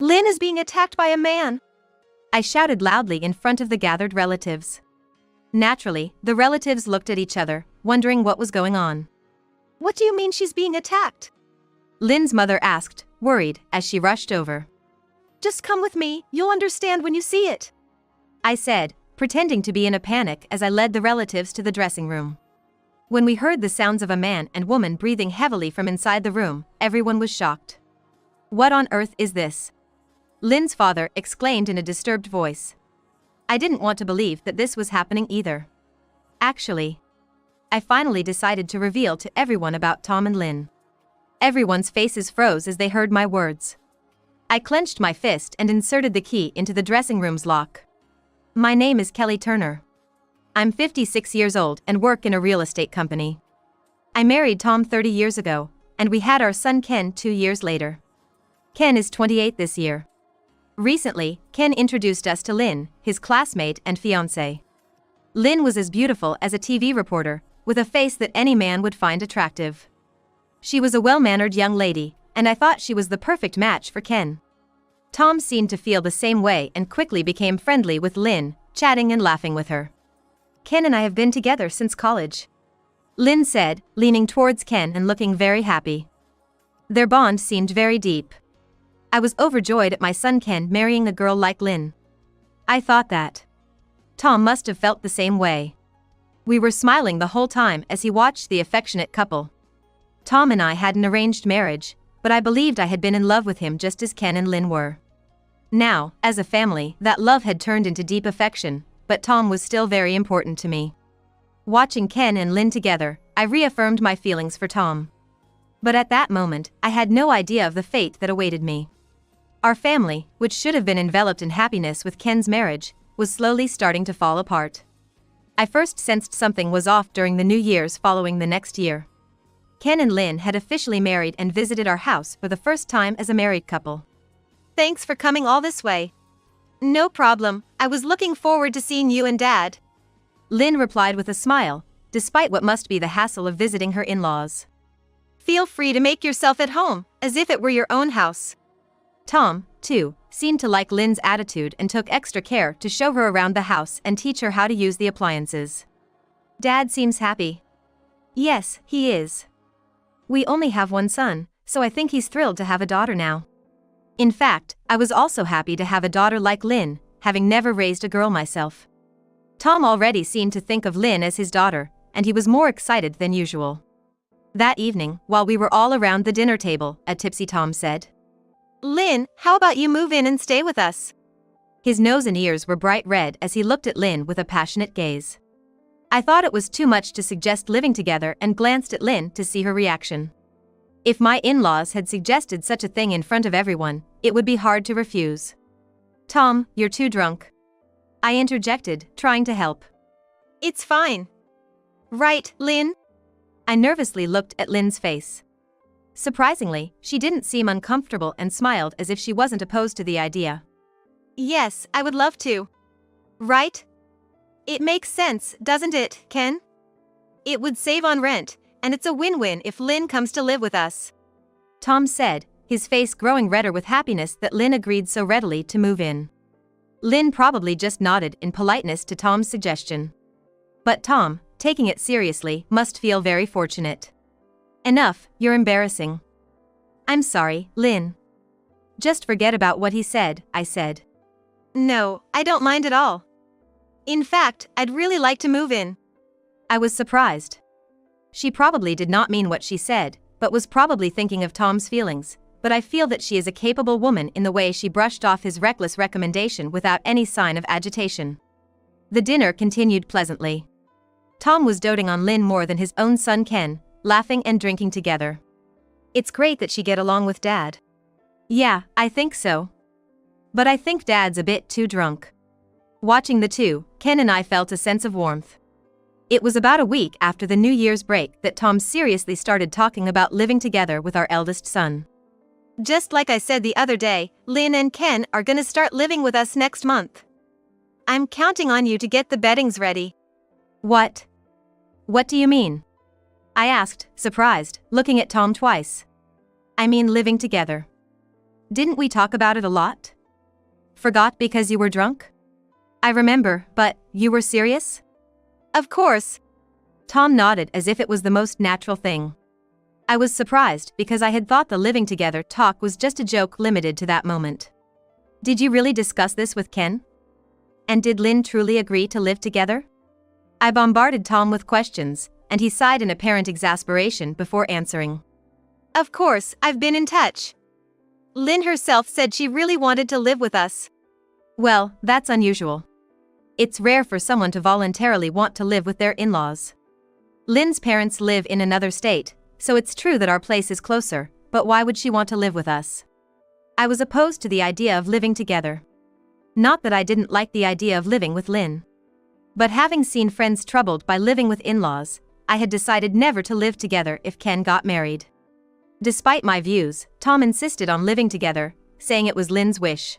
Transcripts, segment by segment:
Lynn is being attacked by a man, I shouted loudly in front of the gathered relatives. Naturally, the relatives looked at each other, wondering what was going on. What do you mean she's being attacked? Lynn's mother asked, worried, as she rushed over. Just come with me, you'll understand when you see it, I said, pretending to be in a panic as I led the relatives to the dressing room. When we heard the sounds of a man and woman breathing heavily from inside the room, everyone was shocked. What on earth is this? Lynn's father exclaimed in a disturbed voice. I didn't want to believe that this was happening either. Actually, I finally decided to reveal to everyone about Tom and Lynn. Everyone's faces froze as they heard my words. I clenched my fist and inserted the key into the dressing room's lock. My name is Kelly Turner. I'm 56 years old and work in a real estate company. I married Tom 30 years ago, and we had our son Ken 2 years later. Ken is 28 this year. Recently, Ken introduced us to Lynn, his classmate and fiancée. Lynn was as beautiful as a TV reporter, with a face that any man would find attractive. She was a well-mannered young lady, and I thought she was the perfect match for Ken. Tom seemed to feel the same way and quickly became friendly with Lynn, chatting and laughing with her. Ken and I have been together since college, Lynn said, leaning towards Ken and looking very happy. Their bond seemed very deep. I was overjoyed at my son Ken marrying a girl like Lynn. I thought that Tom must have felt the same way. We were smiling the whole time as he watched the affectionate couple. Tom and I had an arranged marriage, but I believed I had been in love with him just as Ken and Lynn were. Now, as a family, that love had turned into deep affection, but Tom was still very important to me. Watching Ken and Lynn together, I reaffirmed my feelings for Tom. But at that moment, I had no idea of the fate that awaited me. Our family, which should have been enveloped in happiness with Ken's marriage, was slowly starting to fall apart. I first sensed something was off during the New Year's following the next year. Ken and Lynn had officially married and visited our house for the first time as a married couple. Thanks for coming all this way. No problem, I was looking forward to seeing you and Dad, Lynn replied with a smile, despite what must be the hassle of visiting her in-laws. Feel free to make yourself at home, as if it were your own house. Tom, too, seemed to like Lynn's attitude and took extra care to show her around the house and teach her how to use the appliances. Dad seems happy. Yes, he is. We only have one son, so I think he's thrilled to have a daughter now. In fact, I was also happy to have a daughter like Lynn, having never raised a girl myself. Tom already seemed to think of Lynn as his daughter, and he was more excited than usual. That evening, while we were all around the dinner table, a tipsy Tom said, Lynn, how about you move in and stay with us? His nose and ears were bright red as he looked at Lynn with a passionate gaze. I thought it was too much to suggest living together and glanced at Lynn to see her reaction. If my in-laws had suggested such a thing in front of everyone, it would be hard to refuse. Tom, you're too drunk, I interjected, trying to help. It's fine. Right, Lynn? I nervously looked at Lynn's face. Surprisingly, she didn't seem uncomfortable and smiled as if she wasn't opposed to the idea. Yes, I would love to. Right? It makes sense, doesn't it, Ken? It would save on rent, and it's a win-win if Lynn comes to live with us, Tom said, his face growing redder with happiness that Lynn agreed so readily to move in. Lynn probably just nodded in politeness to Tom's suggestion. But Tom, taking it seriously, must feel very fortunate. Enough, you're embarrassing. I'm sorry, Lynn. Just forget about what he said, I said. No, I don't mind at all. In fact, I'd really like to move in. I was surprised. She probably did not mean what she said, but was probably thinking of Tom's feelings, but I feel that she is a capable woman in the way she brushed off his reckless recommendation without any sign of agitation. The dinner continued pleasantly. Tom was doting on Lynn more than his own son Ken, laughing and drinking together. It's great that she get along with Dad. Yeah, I think so. But I think Dad's a bit too drunk. Watching the two, Ken and I felt a sense of warmth. It was about a week after the New Year's break that Tom seriously started talking about living together with our eldest son. Just like I said the other day, Lynn and Ken are gonna start living with us next month. I'm counting on you to get the beddings ready. What? What do you mean? I asked, surprised, looking at Tom twice. I mean living together. Didn't we talk about it a lot? Forgot because you were drunk? I remember, but you were serious? Of course. Tom nodded as if it was the most natural thing. I was surprised because I had thought the living together talk was just a joke limited to that moment. Did you really discuss this with Ken? And did Lynn truly agree to live together? I bombarded Tom with questions, and he sighed in apparent exasperation before answering. Of course, I've been in touch. Lynn herself said she really wanted to live with us. Well, that's unusual. It's rare for someone to voluntarily want to live with their in-laws. Lynn's parents live in another state, so it's true that our place is closer, but why would she want to live with us? I was opposed to the idea of living together. Not that I didn't like the idea of living with Lynn. But having seen friends troubled by living with in-laws, I had decided never to live together if Ken got married. Despite my views, Tom insisted on living together, saying it was Lynn's wish.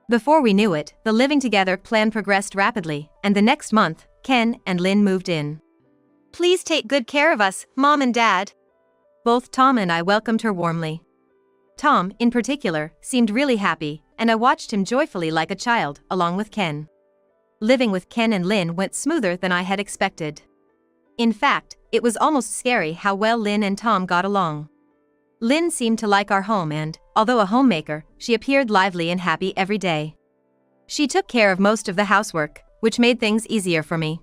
Before we knew it, the living together plan progressed rapidly, and the next month, Ken and Lynn moved in. Please take good care of us, Mom and Dad. Both Tom and I welcomed her warmly. Tom, in particular, seemed really happy, and I watched him joyfully like a child, along with Ken. Living with Ken and Lynn went smoother than I had expected. In fact, it was almost scary how well Lynn and Tom got along. Lynn seemed to like our home and, although a homemaker, she appeared lively and happy every day. She took care of most of the housework, which made things easier for me.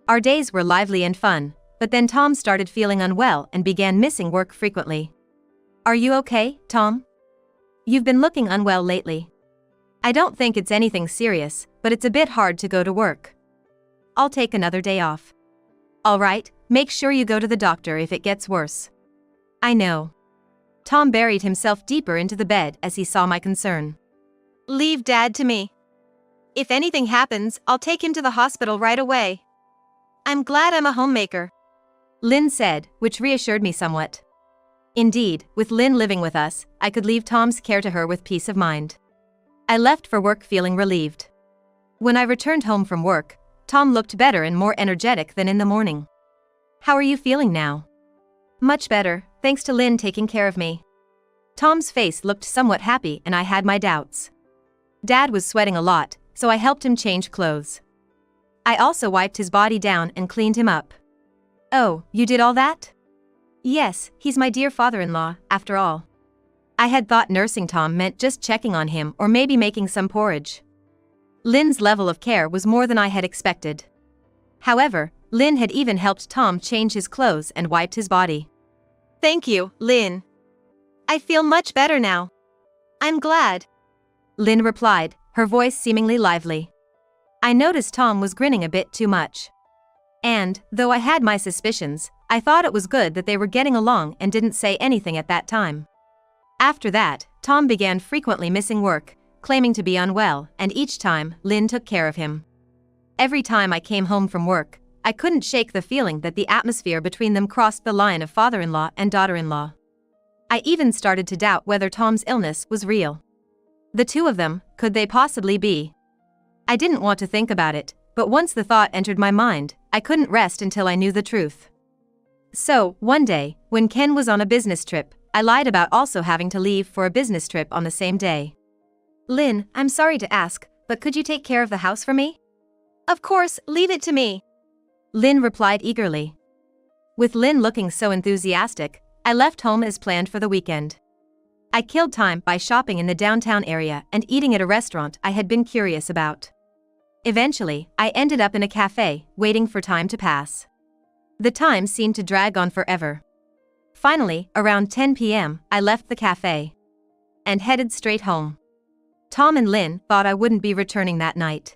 Our days were lively and fun, but then Tom started feeling unwell and began missing work frequently. Are you okay, Tom? You've been looking unwell lately. I don't think it's anything serious, but it's a bit hard to go to work. I'll take another day off. All right, make sure you go to the doctor if it gets worse. I know. Tom buried himself deeper into the bed as he saw my concern. Leave Dad to me. If anything happens, I'll take him to the hospital right away. I'm glad I'm a homemaker, Lynn said, which reassured me somewhat. Indeed, with Lynn living with us, I could leave Tom's care to her with peace of mind. I left for work feeling relieved. When I returned home from work, Tom looked better and more energetic than in the morning. How are you feeling now? Much better, thanks to Lynn taking care of me. Tom's face looked somewhat happy and I had my doubts. Dad was sweating a lot, so I helped him change clothes. I also wiped his body down and cleaned him up. Oh, you did all that? Yes, he's my dear father-in-law, after all. I had thought nursing Tom meant just checking on him or maybe making some porridge. Lynn's level of care was more than I had expected. However, Lynn had even helped Tom change his clothes and wiped his body. Thank you, Lynn. I feel much better now. I'm glad. Lynn replied, her voice seemingly lively. I noticed Tom was grinning a bit too much. And, though I had my suspicions, I thought it was good that they were getting along and didn't say anything at that time. After that, Tom began frequently missing work, claiming to be unwell, and each time, Lynn took care of him. Every time I came home from work, I couldn't shake the feeling that the atmosphere between them crossed the line of father-in-law and daughter-in-law. I even started to doubt whether Tom's illness was real. The two of them, could they possibly be? I didn't want to think about it, but once the thought entered my mind, I couldn't rest until I knew the truth. So, one day, when Ken was on a business trip, I lied about also having to leave for a business trip on the same day. Lynn, I'm sorry to ask, but could you take care of the house for me? Of course, leave it to me, Lynn replied eagerly. With Lynn looking so enthusiastic, I left home as planned for the weekend. I killed time by shopping in the downtown area and eating at a restaurant I had been curious about. Eventually, I ended up in a cafe, waiting for time to pass. The time seemed to drag on forever. Finally, around 10 p.m., I left the cafe and headed straight home. Tom and Lynn thought I wouldn't be returning that night.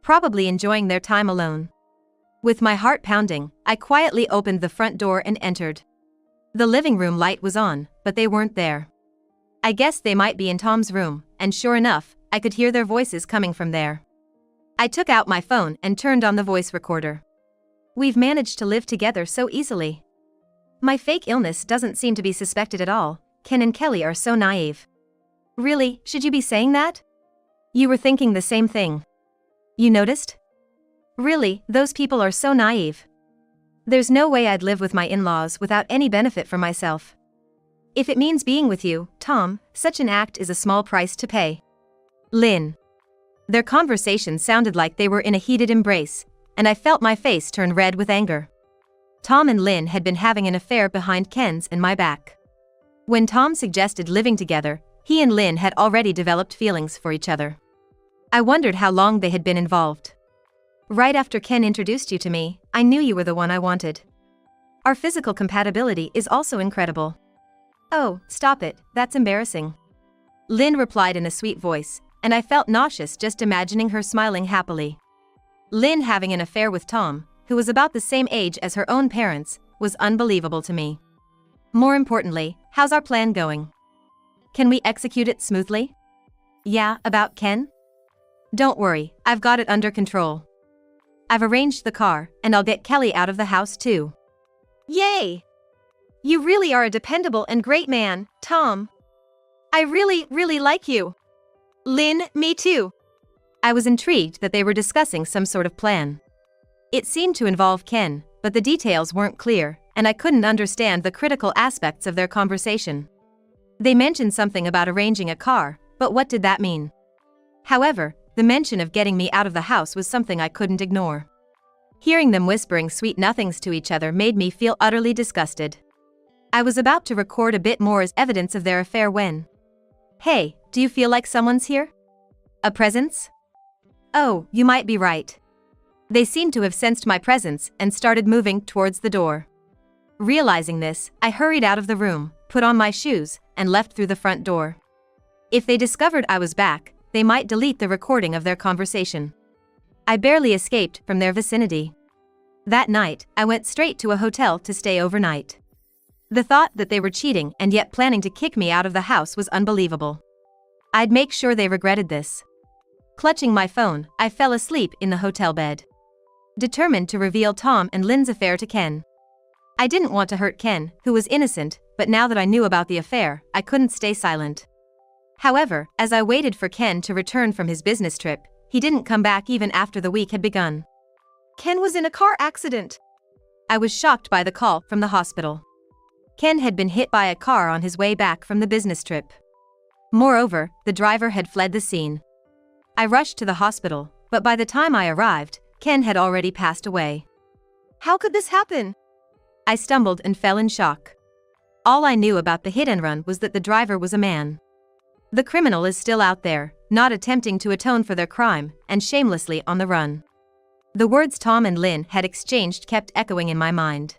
Probably enjoying their time alone. With my heart pounding, I quietly opened the front door and entered. The living room light was on, but they weren't there. I guessed they might be in Tom's room, and sure enough, I could hear their voices coming from there. I took out my phone and turned on the voice recorder. We've managed to live together so easily. My fake illness doesn't seem to be suspected at all. Ken and Kelly are so naive. Really, should you be saying that? You were thinking the same thing. You noticed? Really, those people are so naive. There's no way I'd live with my in-laws without any benefit for myself. If it means being with you, Tom, such an act is a small price to pay. Lynn. Their conversation sounded like they were in a heated embrace, and I felt my face turn red with anger. Tom and Lynn had been having an affair behind Ken's and my back. When Tom suggested living together, he and Lynn had already developed feelings for each other. I wondered how long they had been involved. Right after Ken introduced you to me, I knew you were the one I wanted. Our physical compatibility is also incredible. Oh, stop it, that's embarrassing. Lynn replied in a sweet voice, and I felt nauseous just imagining her smiling happily. Lynn having an affair with Tom, who was about the same age as her own parents, was unbelievable to me. More importantly, how's our plan going? Can we execute it smoothly? Yeah, about Ken? Don't worry, I've got it under control. I've arranged the car, and I'll get Kelly out of the house too. Yay! You really are a dependable and great man, Tom. I really like you. Lynn, me too. I was intrigued that they were discussing some sort of plan. It seemed to involve Ken, but the details weren't clear, and I couldn't understand the critical aspects of their conversation. They mentioned something about arranging a car, but what did that mean? However, the mention of getting me out of the house was something I couldn't ignore. Hearing them whispering sweet nothings to each other made me feel utterly disgusted. I was about to record a bit more as evidence of their affair when... Hey, do you feel like someone's here? A presence? Oh, you might be right. They seemed to have sensed my presence and started moving towards the door. Realizing this, I hurried out of the room, put on my shoes, and left through the front door. If they discovered I was back, they might delete the recording of their conversation. I barely escaped from their vicinity. That night, I went straight to a hotel to stay overnight. The thought that they were cheating and yet planning to kick me out of the house was unbelievable. I'd make sure they regretted this. Clutching my phone, I fell asleep in the hotel bed. Determined to reveal Tom and Lynn's affair to Ken. I didn't want to hurt Ken, who was innocent, but now that I knew about the affair, I couldn't stay silent. However, as I waited for Ken to return from his business trip, he didn't come back even after the week had begun. Ken was in a car accident. I was shocked by the call from the hospital. Ken had been hit by a car on his way back from the business trip. Moreover, the driver had fled the scene. I rushed to the hospital, but by the time I arrived, Ken had already passed away. How could this happen? I stumbled and fell in shock. All I knew about the hit and run was that the driver was a man. The criminal is still out there, not attempting to atone for their crime, and shamelessly on the run. The words Tom and Lynn had exchanged kept echoing in my mind.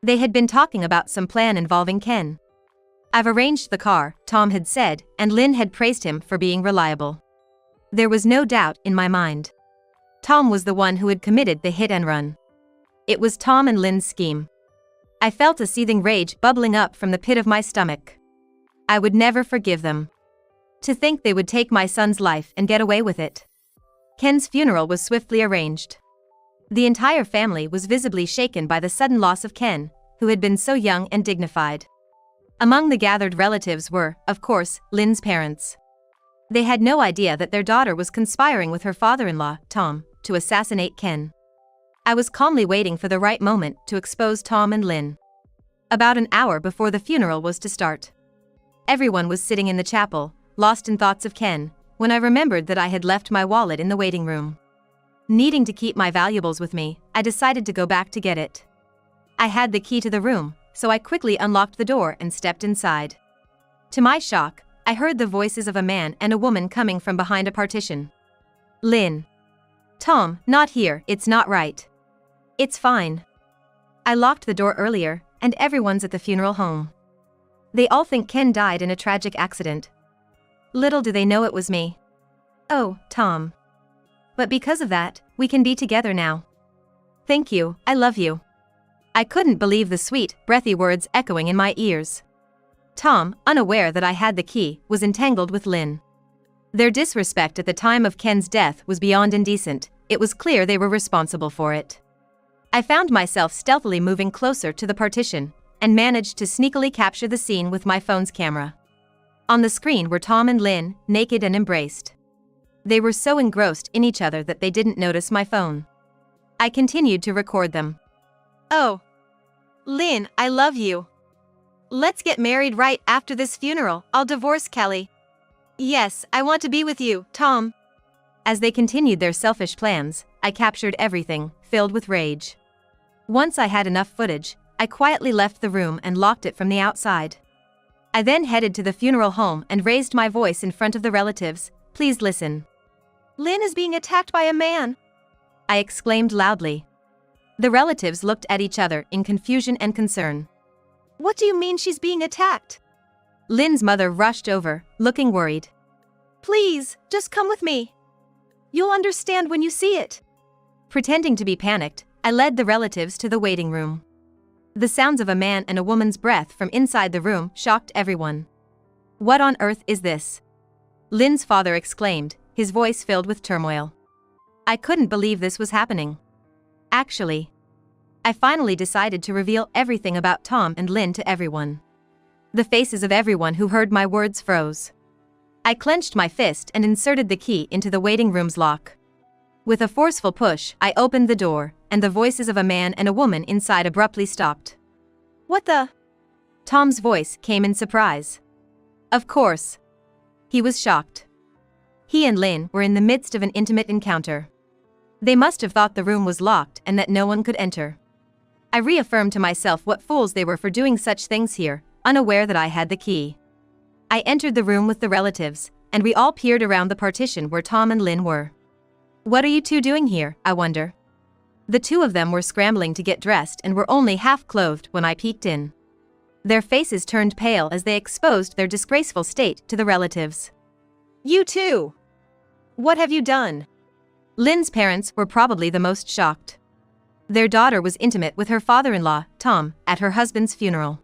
They had been talking about some plan involving Ken. I've arranged the car, Tom had said, and Lynn had praised him for being reliable. There was no doubt in my mind. Tom was the one who had committed the hit and run. It was Tom and Lynn's scheme. I felt a seething rage bubbling up from the pit of my stomach. I would never forgive them. To think they would take my son's life and get away with it. Ken's funeral was swiftly arranged. The entire family was visibly shaken by the sudden loss of Ken, who had been so young and dignified. Among the gathered relatives were, of course, Lynn's parents. They had no idea that their daughter was conspiring with her father-in-law, Tom, to assassinate Ken. I was calmly waiting for the right moment to expose Tom and Lynn. About an hour before the funeral was to start. Everyone was sitting in the chapel, lost in thoughts of Ken, when I remembered that I had left my wallet in the waiting room. Needing to keep my valuables with me, I decided to go back to get it. I had the key to the room, so I quickly unlocked the door and stepped inside. To my shock, I heard the voices of a man and a woman coming from behind a partition. Lynn. Tom, not here, it's not right. It's fine. I locked the door earlier, and everyone's at the funeral home. They all think Ken died in a tragic accident. Little do they know it was me. Oh, Tom. But because of that, we can be together now. Thank you, I love you. I couldn't believe the sweet, breathy words echoing in my ears. Tom, unaware that I had the key, was entangled with Lynn. Their disrespect at the time of Ken's death was beyond indecent. It was clear they were responsible for it. I found myself stealthily moving closer to the partition, and managed to sneakily capture the scene with my phone's camera. On the screen were Tom and Lynn, naked and embraced. They were so engrossed in each other that they didn't notice my phone. I continued to record them. Oh. Lynn, I love you. Let's get married right after this funeral. I'll divorce Kelly. Yes, I want to be with you, Tom. As they continued their selfish plans, I captured everything, filled with rage. Once I had enough footage, I quietly left the room and locked it from the outside. I then headed to the funeral home and raised my voice in front of the relatives. Please listen. Lynn is being attacked by a man, I exclaimed loudly. The relatives looked at each other in confusion and concern. What do you mean she's being attacked? Lynn's mother rushed over, looking worried. Please, just come with me. You'll understand when you see it. Pretending to be panicked, I led the relatives to the waiting room. The sounds of a man and a woman's breath from inside the room shocked everyone. What on earth is this? Lynn's father exclaimed, his voice filled with turmoil. I couldn't believe this was happening. Actually, I finally decided to reveal everything about Tom and Lynn to everyone. The faces of everyone who heard my words froze. I clenched my fist and inserted the key into the waiting room's lock. With a forceful push, I opened the door, and the voices of a man and a woman inside abruptly stopped. What the? Tom's voice came in surprise. Of course. He was shocked. He and Lynn were in the midst of an intimate encounter. They must have thought the room was locked and that no one could enter. I reaffirmed to myself what fools they were for doing such things here, unaware that I had the key. I entered the room with the relatives, and we all peered around the partition where Tom and Lynn were. What are you two doing here, I wonder? The two of them were scrambling to get dressed and were only half clothed when I peeked in. Their faces turned pale as they exposed their disgraceful state to the relatives. You too! What have you done? Lynn's parents were probably the most shocked. Their daughter was intimate with her father-in-law, Tom, at her husband's funeral.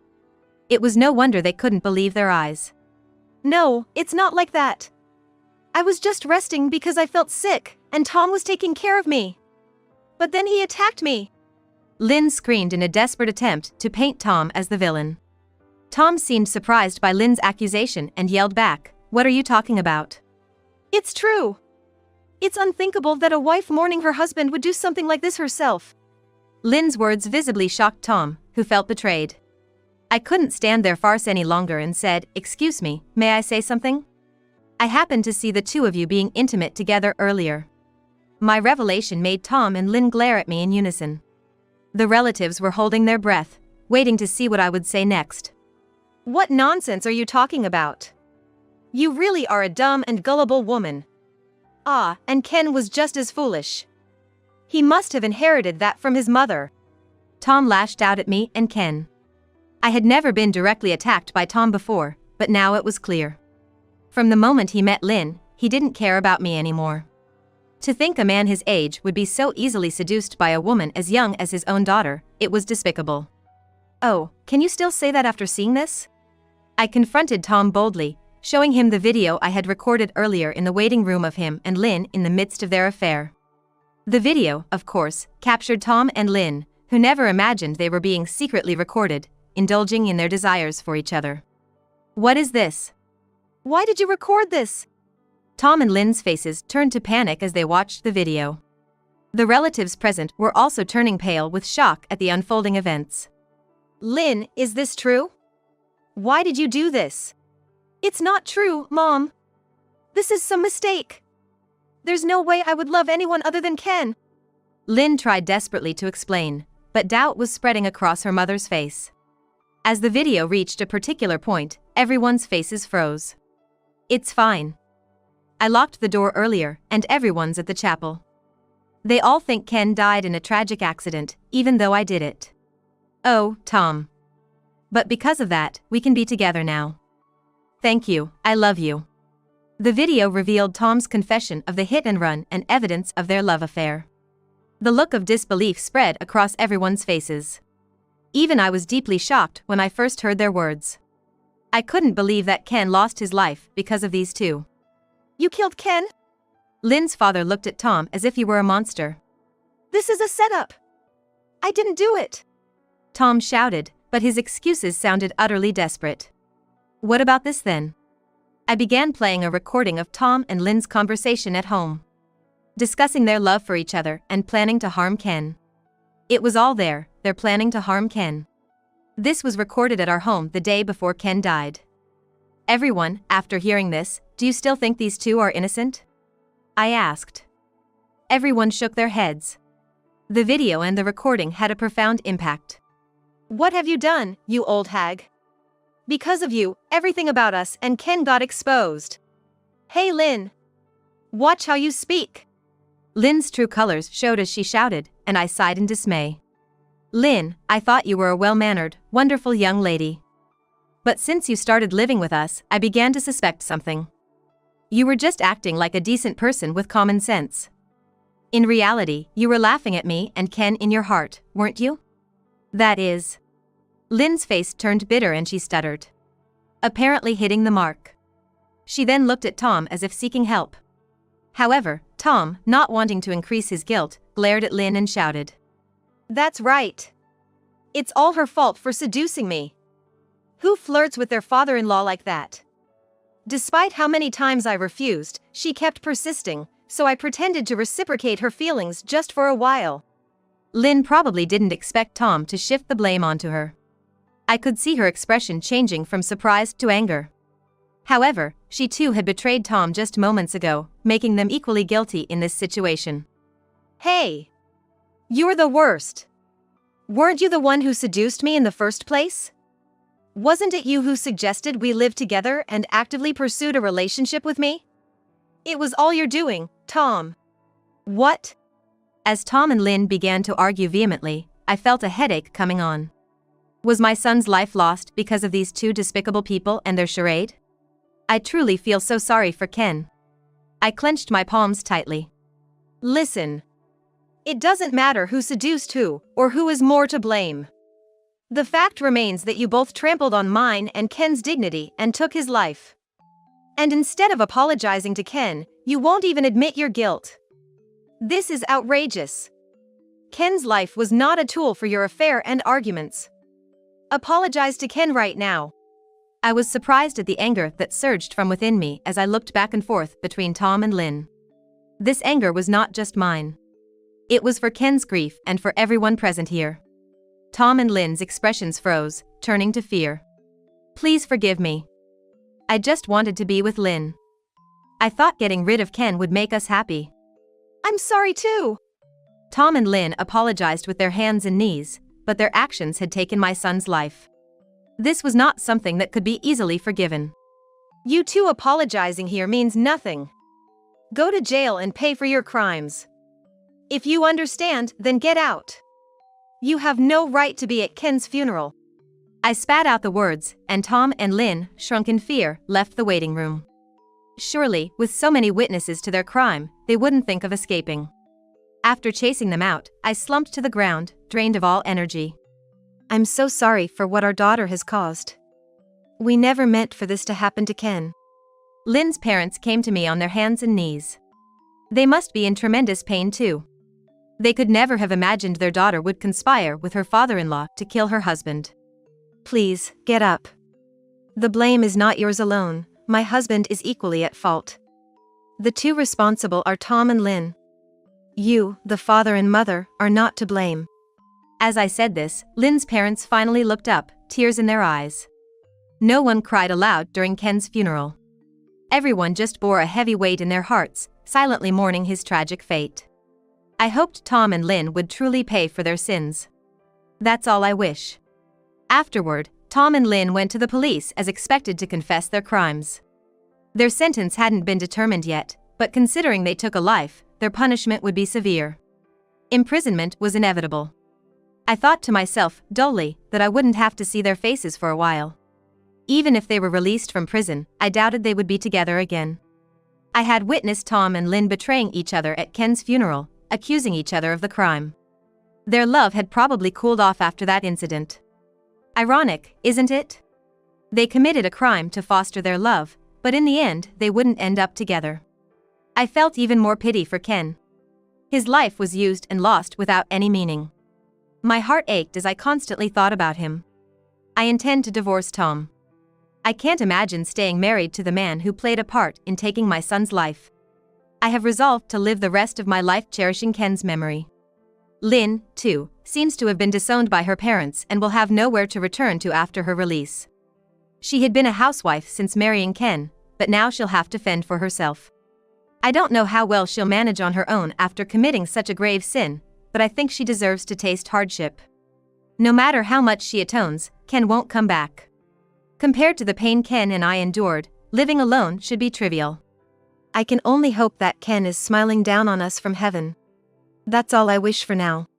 It was no wonder they couldn't believe their eyes. No, it's not like that. I was just resting because I felt sick, and Tom was taking care of me. But then he attacked me. Lynn screamed in a desperate attempt to paint Tom as the villain. Tom seemed surprised by Lynn's accusation and yelled back, What are you talking about? It's true. It's unthinkable that a wife mourning her husband would do something like this herself. Lynn's words visibly shocked Tom, who felt betrayed. I couldn't stand their farce any longer and said, Excuse me, may I say something? I happened to see the two of you being intimate together earlier. My revelation made Tom and Lynn glare at me in unison. The relatives were holding their breath, waiting to see what I would say next. What nonsense are you talking about? You really are a dumb and gullible woman. Ah, and Ken was just as foolish. He must have inherited that from his mother. Tom lashed out at me and Ken. I had never been directly attacked by Tom before, but now it was clear. From the moment he met Lynn, he didn't care about me anymore. To think a man his age would be so easily seduced by a woman as young as his own daughter, it was despicable. Oh, can you still say that after seeing this? I confronted Tom boldly, showing him the video I had recorded earlier in the waiting room of him and Lynn in the midst of their affair. The video, of course, captured Tom and Lynn, who never imagined they were being secretly recorded, indulging in their desires for each other. What is this? Why did you record this? Tom and Lynn's faces turned to panic as they watched the video. The relatives present were also turning pale with shock at the unfolding events. Lynn, is this true? Why did you do this? It's not true, Mom. This is some mistake. There's no way I would love anyone other than Ken. Lynn tried desperately to explain, but doubt was spreading across her mother's face. As the video reached a particular point, everyone's faces froze. It's fine. I locked the door earlier, and everyone's at the chapel. They all think Ken died in a tragic accident, even though I did it. Oh, Tom. But because of that, we can be together now. Thank you, I love you. The video revealed Tom's confession of the hit and run and evidence of their love affair. The look of disbelief spread across everyone's faces. Even I was deeply shocked when I first heard their words. I couldn't believe that Ken lost his life because of these two. You killed Ken? Lynn's father looked at Tom as if he were a monster. This is a setup. I didn't do it. Tom shouted, but his excuses sounded utterly desperate. What about this then? I began playing a recording of Tom and Lynn's conversation at home, discussing their love for each other and planning to harm Ken. It was all there, they're planning to harm Ken. This was recorded at our home the day before Ken died. Everyone, after hearing this, do you still think these two are innocent? I asked. Everyone shook their heads. The video and the recording had a profound impact. What have you done, you old hag? Because of you, everything about us and Ken got exposed. Hey Lynn! Watch how you speak! Lynn's true colors showed as she shouted, and I sighed in dismay. Lynn, I thought you were a well-mannered, wonderful young lady. But since you started living with us, I began to suspect something. You were just acting like a decent person with common sense. In reality, you were laughing at me and Ken in your heart, weren't you? That is. Lynn's face turned bitter and she stuttered, apparently hitting the mark. She then looked at Tom as if seeking help. However, Tom, not wanting to increase his guilt, glared at Lynn and shouted. That's right. It's all her fault for seducing me. Who flirts with their father-in-law like that? Despite how many times I refused, she kept persisting, so I pretended to reciprocate her feelings just for a while. Lynn probably didn't expect Tom to shift the blame onto her. I could see her expression changing from surprise to anger. However, she too had betrayed Tom just moments ago, making them equally guilty in this situation. Hey! You're the worst! Weren't you the one who seduced me in the first place? Wasn't it you who suggested we live together and actively pursued a relationship with me? It was all you're doing, Tom. What? As Tom and Lynn began to argue vehemently, I felt a headache coming on. Was my son's life lost because of these two despicable people and their charade? I truly feel so sorry for Ken. I clenched my palms tightly. Listen. It doesn't matter who seduced who, or who is more to blame. The fact remains that you both trampled on mine and Ken's dignity and took his life. And instead of apologizing to Ken, you won't even admit your guilt. This is outrageous. Ken's life was not a tool for your affair and arguments. Apologize to Ken right now. I was surprised at the anger that surged from within me as I looked back and forth between Tom and Lynn. This anger was not just mine. It was for Ken's grief and for everyone present here. Tom and Lynn's expressions froze, turning to fear. Please forgive me. I just wanted to be with Lynn. I thought getting rid of Ken would make us happy. I'm sorry too. Tom and Lynn apologized with their hands and knees, but their actions had taken my son's life. This was not something that could be easily forgiven. You two apologizing here means nothing. Go to jail and pay for your crimes. If you understand, then get out. You have no right to be at Ken's funeral. I spat out the words, and Tom and Lynn, shrunk in fear, left the waiting room. Surely, with so many witnesses to their crime, they wouldn't think of escaping. After chasing them out, I slumped to the ground, drained of all energy. I'm so sorry for what our daughter has caused. We never meant for this to happen to Ken. Lynn's parents came to me on their hands and knees. They must be in tremendous pain too. They could never have imagined their daughter would conspire with her father-in-law to kill her husband. Please, get up. The blame is not yours alone, my husband is equally at fault. The two responsible are Tom and Lynn. You, the father and mother, are not to blame. As I said this, Lynn's parents finally looked up, tears in their eyes. No one cried aloud during Ken's funeral. Everyone just bore a heavy weight in their hearts, silently mourning his tragic fate. I hoped Tom and Lynn would truly pay for their sins. That's all I wish. Afterward, Tom and Lynn went to the police as expected to confess their crimes. Their sentence hadn't been determined yet, but considering they took a life, their punishment would be severe. Imprisonment was inevitable. I thought to myself, dully, that I wouldn't have to see their faces for a while. Even if they were released from prison, I doubted they would be together again. I had witnessed Tom and Lynn betraying each other at Ken's funeral, accusing each other of the crime. Their love had probably cooled off after that incident. Ironic, isn't it? They committed a crime to foster their love, but in the end, they wouldn't end up together. I felt even more pity for Ken. His life was used and lost without any meaning. My heart ached as I constantly thought about him. I intend to divorce Tom. I can't imagine staying married to the man who played a part in taking my son's life. I have resolved to live the rest of my life cherishing Ken's memory. Lynn, too, seems to have been disowned by her parents and will have nowhere to return to after her release. She had been a housewife since marrying Ken, but now she'll have to fend for herself. I don't know how well she'll manage on her own after committing such a grave sin, but I think she deserves to taste hardship. No matter how much she atones, Ken won't come back. Compared to the pain Ken and I endured, living alone should be trivial. I can only hope that Ken is smiling down on us from heaven. That's all I wish for now.